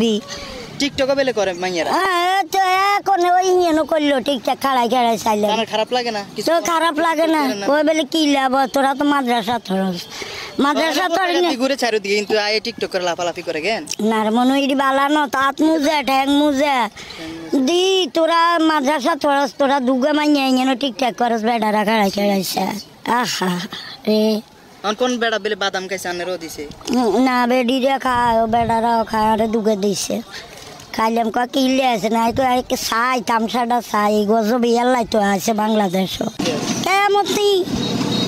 B TikTok বেলে করে মাইয়ারা তো এখন ওই ইয়েনো করলো ঠিকঠাক খাড়াই খাড়াই চাইলে খারাপ লাগে না তো খারাপ লাগে না ওই বেলে কি লাভ তোরা তো মাদ্রাসা থরস মাদ্রাসা তো ঘুরে চারিদিকে কিন্তু আয়ে টিকটক করে লাফালাফি করে গেন না মনে ইডি বালানো তাত মুজে ঠ্যাং মুজে দি তোরা মাদ্রাসা থরস তোরা দুগে মাইয়া ইয়েনো ঠিকঠাক করস বেড়ারা খাড়াই খাড়াইছে আহা রে কোন বেড়া বেলে বাদাম খাইছে আনেরও দিছে না বেডিরে খায় বেড়ারাও খায় আরে দুগে দিছে খাইলাম কিলে আছে না তো চাই তামসাটা চাই গজব ইয়াল্লাই তো আছে বাংলাদেশও কেমতি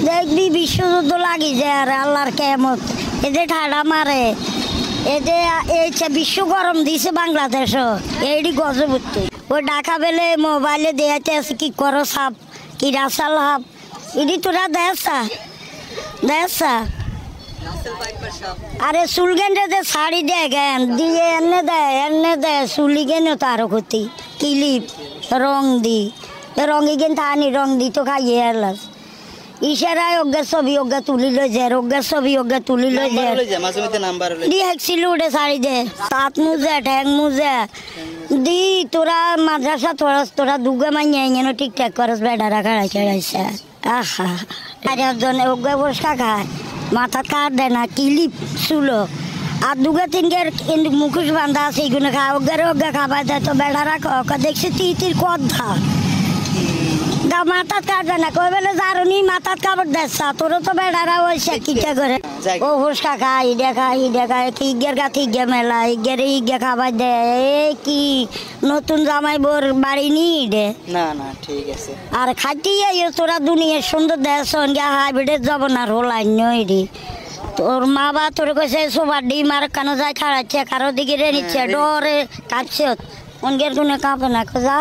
দেখবি বিশ্বযুদ্ধ লাগি যায় আর আল্লাহর কেমত এদের ঠাডা মারে এদের এই বিশ্ব গরম দিছে বাংলাদেশও এইটি গজব ওই ডাকা বেলে মোবাইলে দেয়াতে আছে কি করো সাপ কি রাসাল হাপ এটি তোরা দেয়সা দেয়সা আরে চুলগেন্ডে যে শাড়ি দেয় জ্ঞান দিয়ে এনে দেয় চুলি গেন তারও ক্ষতি কিলিপ রং দি রঙে গেন থানি রং দি তো খাইয়ে এলাস ইশারায় অজ্ঞা ছবি অজ্ঞা তুলি লই যায় অজ্ঞা ছবি অজ্ঞা তুলি লই যায় দিয়েছিল উঠে শাড়ি দে তাঁত মুজে ঠ্যাং মুজে দি তোরা মাদ্রাসা তোরা দুগে মাইয়া যেন ঠিকঠাক করস বেড়ারা খাড়াই খেড়াইছে আহা আরেকজন অজ্ঞা বসকা খায় মাথা কাট দেয় না কিলিপ চুলো আর দুগে তিনগের কিন্তু মুখোশ বান্ধা আছে এইগুলো খায় অজ্ঞা খাবার দেয় তো বেড়ারা দেখছি তির কথা গা মাথাত কাটবে না কই বেলে জারুনি মাথাত কাপড় দেছা তোরও তো বেড়ারা ওইসে কিটা করে ও ফুসকা খায় ইডে খায় ইগের গা থিগে মেলা ইগে খাবার দেয় কি নতুন জামাই বোর বাড়ি নি ইডে না না ঠিক আছে আর খাইতেই তোরা দুনিয়ার সুন্দর দেশন গা হাইব্রিডের যাব না রোলাই নইরি তোর মা বা তোর কাছে সবার ডিম আর কেন যায় খাড়াচ্ছে কারো দিকে রে নিচ্ছে ডরে কাঁপছে অনগের গুনে কাঁপে না যা